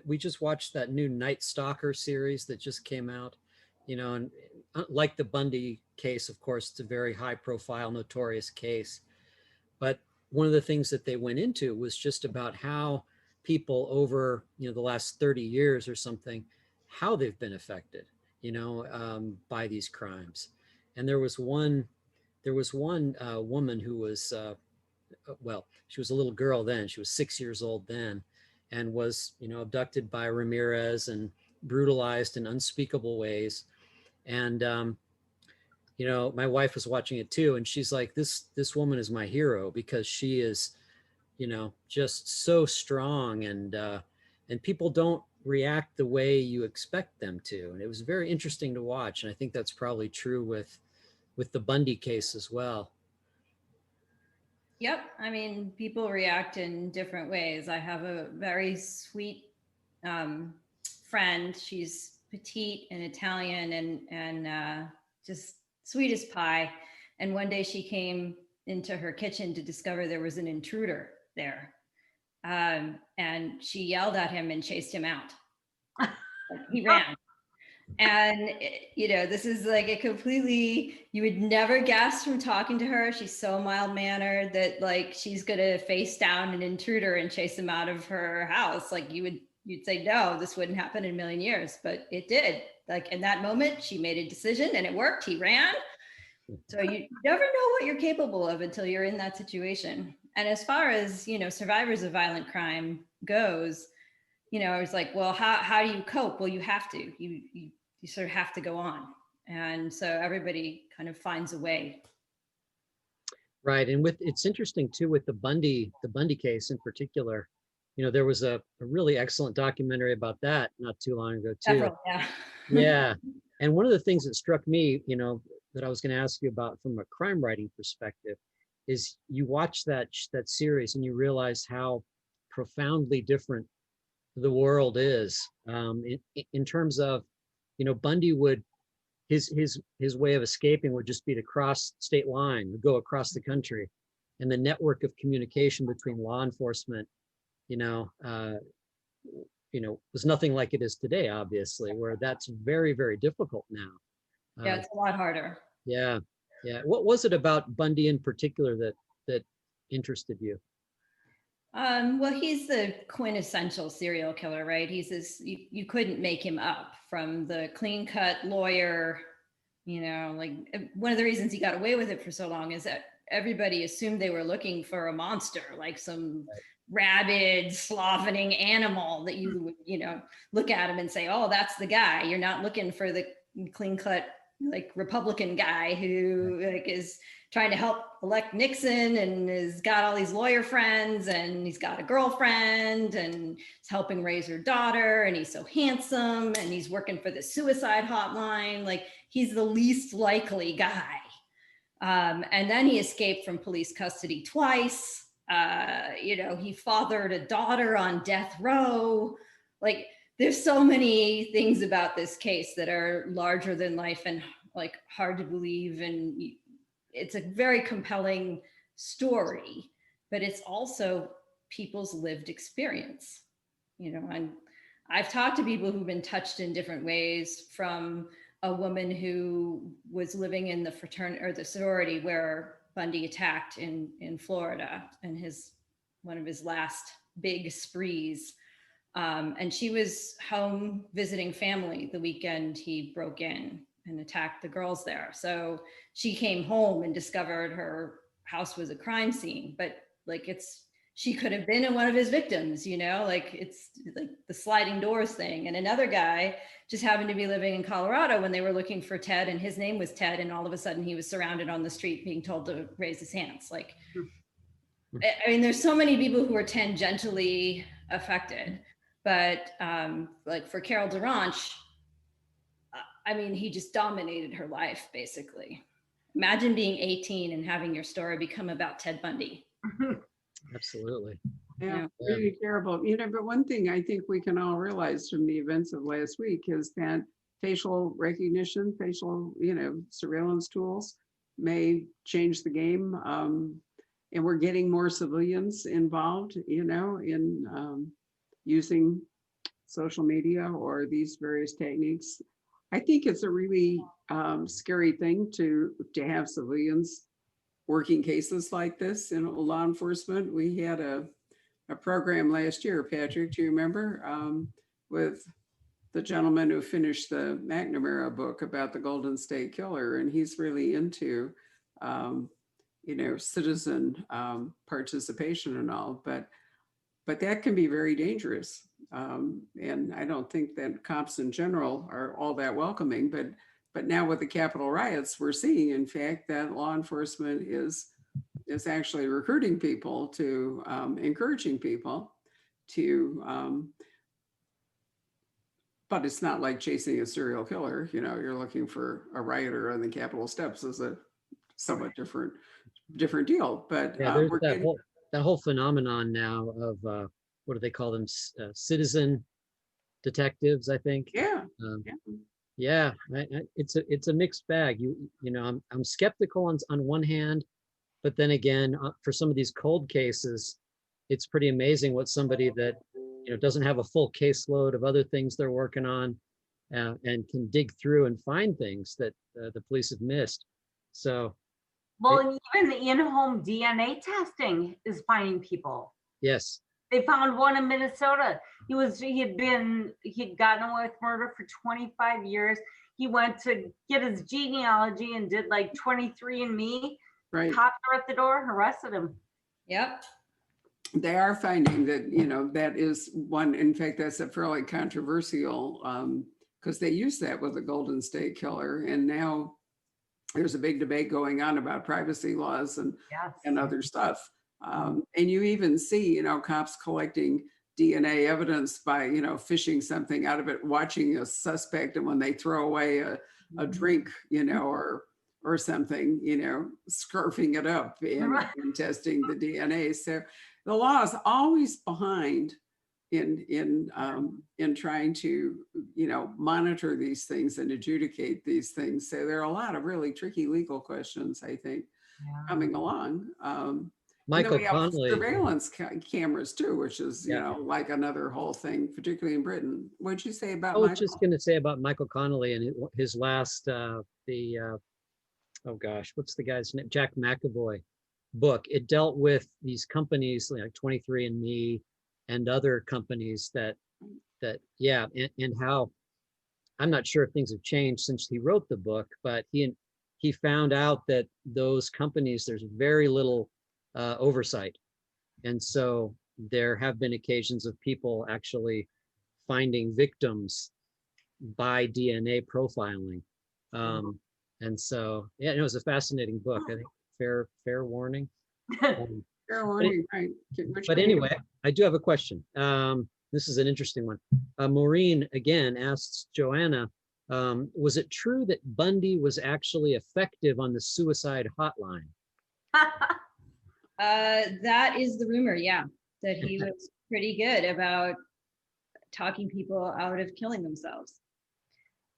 we just watched that new Night Stalker series that just came out, and like the Bundy case, of course, it's a very high profile, notorious case. But one of the things that they went into was just about how people over, the last 30 years or something, how they've been affected, by these crimes. And there was one woman who was, well, she was a little girl then. She was 6 years old then, and was, abducted by Ramirez and brutalized in unspeakable ways. And my wife was watching it too, and she's like, this woman is my hero because she is, just so strong, and people don't react the way you expect them to. And it was very interesting to watch, and I think that's probably true with the Bundy case as well. Yep. I mean, people react in different ways. I have a very sweet um, friend. She's petite and Italian and just sweet as pie. And one day she came into her kitchen to discover there was an intruder there. And she yelled at him and chased him out. Like, he ran. And, this is like a completely, you would never guess from talking to her. She's so mild mannered that like she's going to face down an intruder and chase him out of her house. Like you'd say, no, this wouldn't happen in a million years, but it did. Like in that moment, she made a decision and it worked. He ran. So you never know what you're capable of until you're in that situation. And as far as, survivors of violent crime goes, I was like, well, how do you cope? Well, you have to, you sort of have to go on. And so everybody kind of finds a way. Right. And it's interesting too, with the Bundy case in particular, there was a really excellent documentary about that not too long ago too. Several, yeah. Yeah. And one of the things that struck me, that I was going to ask you about from a crime writing perspective is you watch that series and you realize how profoundly different the world is, in terms of, Bundy would, his way of escaping would just be to cross state line, go across the country, and the network of communication between law enforcement, was nothing like it is today, obviously, where that's very, very difficult now. Yeah, it's a lot harder. Yeah, yeah. What was it about Bundy in particular that interested you? Well, he's the quintessential serial killer, right? He's this, you couldn't make him up, from the clean cut lawyer, like one of the reasons he got away with it for so long is that everybody assumed they were looking for a monster, like some rabid, sloughing animal that you would, look at him and say, oh, that's the guy. You're not looking for the clean cut, like Republican guy who like is trying to help elect Nixon and has got all these lawyer friends and he's got a girlfriend and he's helping raise her daughter and he's so handsome and he's working for the suicide hotline. Like he's the least likely guy. And then he escaped from police custody twice. He fathered a daughter on death row. Like there's so many things about this case that are larger than life and like hard to believe. And it's a very compelling story, but it's also people's lived experience, and I've talked to people who've been touched in different ways, from a woman who was living in the fraternity or the sorority where Bundy attacked in Florida and one of his last big sprees. And she was home visiting family the weekend he broke in and attacked the girls there. So she came home and discovered her house was a crime scene, but like she could have been one of his victims, like it's like the sliding doors thing. And another guy just happened to be living in Colorado when they were looking for Ted, and his name was Ted. And all of a sudden he was surrounded on the street being told to raise his hands. Like I mean, there's so many people who are tangentially affected, but like for Carol Durant, I mean, he just dominated her life, basically. Imagine being 18 and having your story become about Ted Bundy. Absolutely. Yeah, Yeah. really terrible. But one thing I think we can all realize from the events of last week is that facial recognition, facial, surveillance tools may change the game. And we're getting more civilians involved, in using social media or these various techniques. I think it's a really scary thing to have civilians working cases like this in law enforcement. We had a program last year, Patrick, do you remember? With the gentleman who finished the McNamara book about the Golden State Killer, and he's really into, citizen participation and all, but that can be very dangerous. And I don't think that cops in general are all that welcoming, but now with the Capitol riots, we're seeing, in fact, that law enforcement is actually recruiting people to encouraging people to, but it's not like chasing a serial killer. You're looking for a rioter on the Capitol steps is a somewhat different deal. But Yeah, there's that whole phenomenon now of what do they call them? Citizen detectives, I think. Yeah. Yeah, it's a mixed bag. I'm skeptical on one hand, but then again, for some of these cold cases, it's pretty amazing what somebody that doesn't have a full caseload of other things they're working on, and can dig through and find things that the police have missed. So, Well, and even the in-home DNA testing is finding people. yes. They found one in Minnesota. He'd gotten away with murder for 25 years. He went to get his genealogy and did like 23andMe. Right. Cops are at the door and arrested him. Yep. They are finding that, that is one, in fact, that's a fairly controversial, because they used that with the Golden State Killer. And now there's a big debate going on about privacy laws and other stuff. And you even see, cops collecting DNA evidence by, fishing something out of it, watching a suspect, and when they throw away a drink, or something, scarfing it up and testing the DNA. So the law is always behind in trying to, monitor these things and adjudicate these things. So there are a lot of really tricky legal questions, I think, coming along. Michael we have Connolly. Surveillance cameras too, which is, like another whole thing, particularly in Britain. What'd you say about I was Michael? just going to say about Michael Connolly and his last, oh gosh, what's the guy's name? Jack McAvoy book. It dealt with these companies like 23andMe and other companies that and how, I'm not sure if things have changed since he wrote the book, but he found out that those companies, there's very little oversight. And so there have been occasions of people actually finding victims by DNA profiling. And so, yeah, it was a fascinating book. I think fair warning. Fair warning, right. But anyway, I do have a question. This is an interesting one. Maureen again asks Joanna, was it true that Bundy was actually effective on the suicide hotline? That is the rumor, yeah, that he was pretty good about talking people out of killing themselves,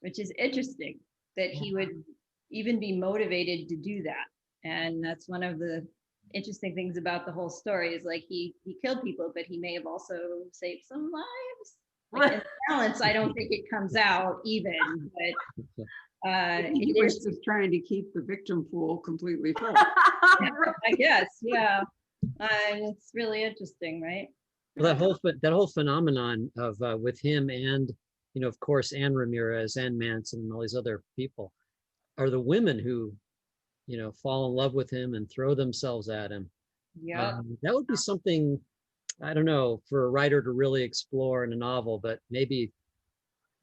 which is interesting that he would even be motivated to do that. And that's one of the interesting things about the whole story is like he killed people, but he may have also saved some lives. Like in Balance, I don't think it comes out even, but he was just trying to keep the victim pool completely full. I guess, yeah. It's really interesting, right? Well, that whole phenomenon of with him and of course Anne Ramirez and Manson and all these other people are the women who fall in love with him and throw themselves at him. Yeah, that would be something, I don't know, for a writer to really explore in a novel, but maybe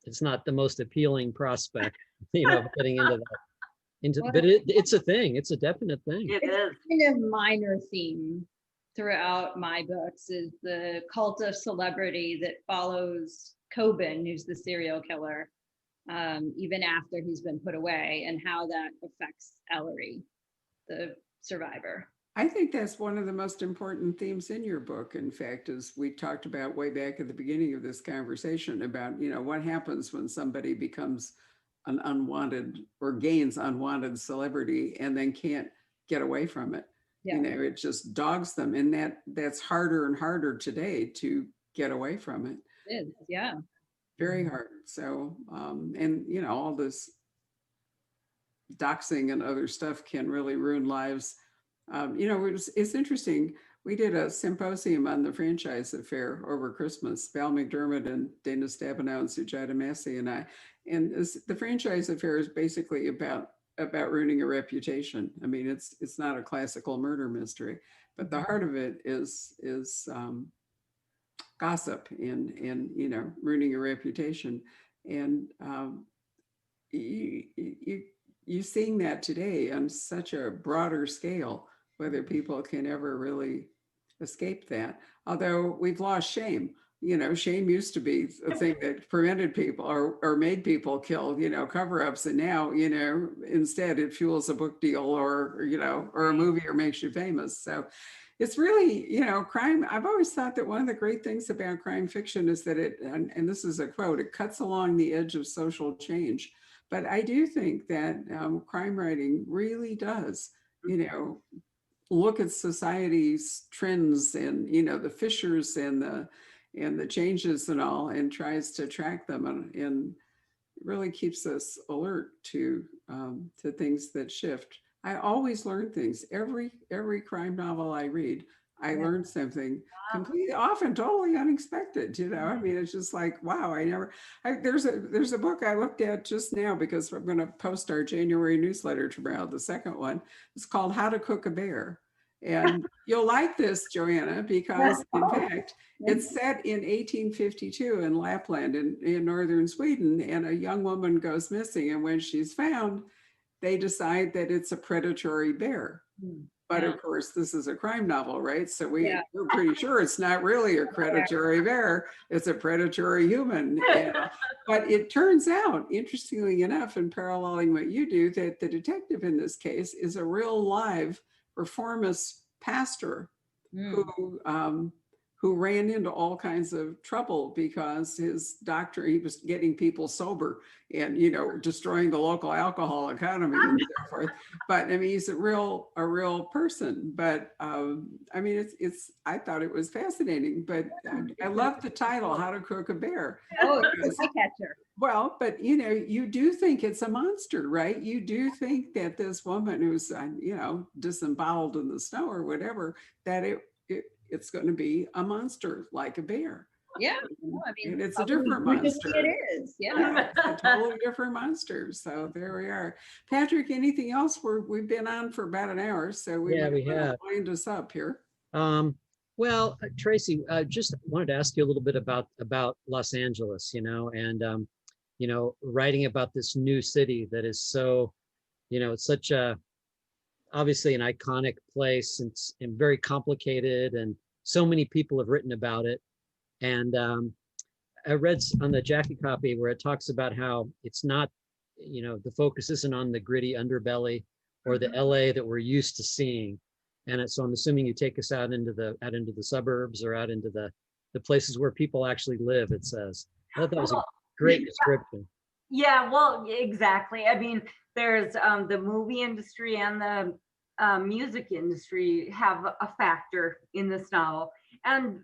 it's not the most appealing prospect, getting into that. But it's a thing. It's a definite thing. It is. kind of minor theme throughout my books is the cult of celebrity that follows Coben, who's the serial killer, even after he's been put away, and how that affects Ellery, the survivor. I think that's one of the most important themes in your book. In fact, as we talked about way back at the beginning of this conversation about, what happens when somebody becomes an unwanted or gains unwanted celebrity and then can't get away from it. Yeah. It just dogs them. And that's harder and harder today to get away from it. It is, yeah. Very hard. So, and all this doxing and other stuff can really ruin lives. It's interesting. We did a symposium on the franchise affair over Christmas. Val McDermott and Dana Stabenow and Sujata Massey and I. And the franchise affair is basically about ruining a reputation. I mean, it's not a classical murder mystery, but the heart of it is gossip and ruining a reputation. And you're seeing that today on such a broader scale, whether people can ever really escape that. Although we've lost shame. Shame used to be a thing that prevented people or made people kill, cover-ups. And now, instead it fuels a book deal or a movie or makes you famous. So it's really, crime. I've always thought that one of the great things about crime fiction is that and this is a quote, it cuts along the edge of social change. But I do think that crime writing really does, look at society's trends and, the fissures and the changes and all, and tries to track them and really keeps us alert to things that shift. I always learn things. Every crime novel I read, I learn something completely, often totally unexpected. I mean, it's just like, wow, there's a book I looked at just now because we're going to post our January newsletter tomorrow, the second one. It's called How to Cook a Bear. And you'll like this, Joanna, because in fact, it's set in 1852 in Lapland in northern Sweden, and a young woman goes missing. And when she's found, they decide that it's a predatory bear. But of course, this is a crime novel, right? So we're pretty sure it's not really a predatory bear, it's a predatory human. But it turns out, interestingly enough, and paralleling what you do, that the detective in this case is a real live reformist pastor who ran into all kinds of trouble because his doctor, he was getting people sober and, destroying the local alcohol economy and so forth. But I mean, he's a real person. But I mean, I thought it was fascinating, but I love the title, How to Cook a Bear. Oh, it's a catcher. Well, but you do think it's a monster, right? You do think that this woman who's, disemboweled in the snow or whatever, that it's going to be a monster like a bear. Yeah, no, I mean, and it's a different monster. It is, yeah. It's a totally different monster. So there we are. Patrick, anything else? We've been on for about an hour, so we have wind us up here. Well, Tracy, just wanted to ask you a little bit about Los Angeles, and writing about this new city that is so, it's such a obviously an iconic place and very complicated, and so many people have written about it. And I read on the Jackie copy where it talks about how it's not, the focus isn't on the gritty underbelly or the LA that we're used to seeing. And so I'm assuming you take us out into the suburbs or out into the places where people actually live, it says. I thought that was a great description. Yeah, well, exactly. I mean, there's the movie industry and the music industry have a factor in this novel. And,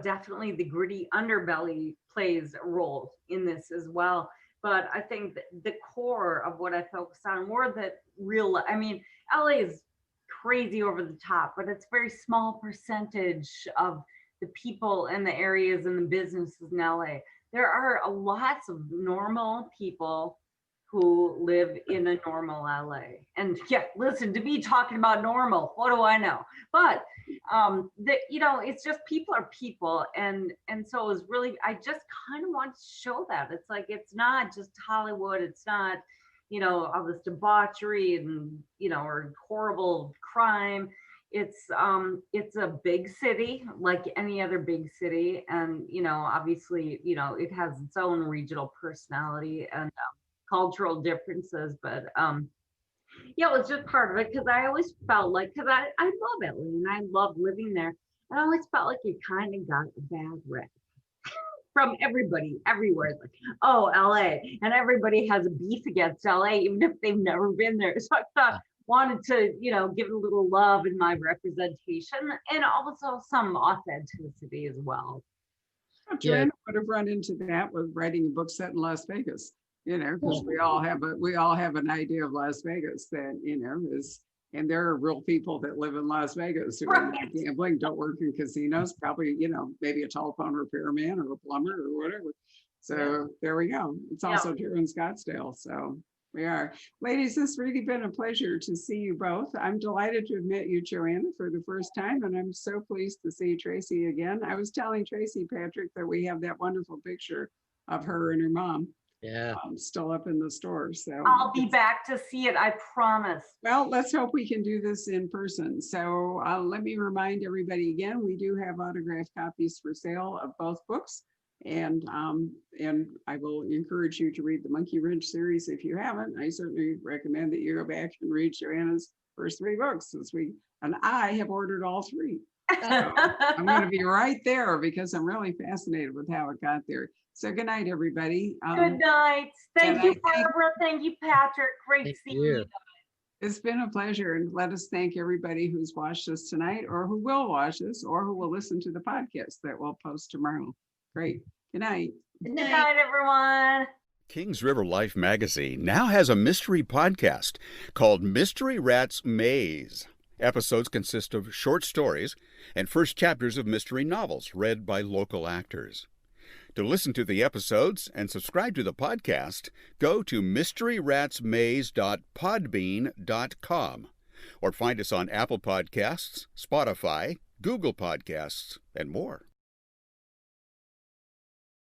definitely the gritty underbelly plays a role in this as well. But I think that the core of what I focus on were that LA is crazy over the top, but it's a very small percentage of the people and the areas and the businesses in LA. There are lots of normal people who live in a normal LA. And listen, to be talking about normal, what do I know? But it's just people are people, and so it was really, I just kind of want to show that it's like, it's not just Hollywood, it's not all this debauchery and or horrible crime. it's a big city like any other big city, and obviously it has its own regional personality and cultural differences, but yeah, it was just part of it because I always felt like, because I love LA and I love living there, and I always felt like it kind of got a bad rep from everybody everywhere. It's like, oh, LA, and everybody has a beef against LA even if they've never been there. So I thought, wanted to give it a little love in my representation and also some authenticity as well. Joanna would have run into that with writing a book set in Las Vegas, because we all have an idea of Las Vegas that, is, and there are real people that live in Las Vegas who are not gambling, don't work in casinos, probably, maybe a telephone repairman or a plumber or whatever. So there we go. It's also true in Scottsdale. So we are. Ladies, it's really been a pleasure to see you both. I'm delighted to have met you, Joanna, for the first time, and I'm so pleased to see Tracy again. I was telling Tracy, Patrick, that we have that wonderful picture of her and her mom. Yeah. Still up in the store. So I'll be back to see it, I promise. Well, let's hope we can do this in person. So let me remind everybody again, we do have autographed copies for sale of both books. And I will encourage you to read the Monkey Wrench series if you haven't. I certainly recommend that you go back and read Joanna's first 3 books, and I have ordered all 3. So I'm going to be right there because I'm really fascinated with how it got there. So good night, everybody. Good night. Thank you, Barbara. Thank you, Patrick. Great seeing you. It's been a pleasure, and let us thank everybody who's watched us tonight, or who will watch us, or who will listen to the podcast that we'll post tomorrow. Great. Good night. Good Good night, everyone. Kings River Life magazine now has a mystery podcast called Mystery Rats Maze. Episodes consist of short stories and first chapters of mystery novels read by local actors. To listen to the episodes and subscribe to the podcast, go to mysteryratsmaze.podbean.com or find us on Apple Podcasts, Spotify, Google Podcasts, and more.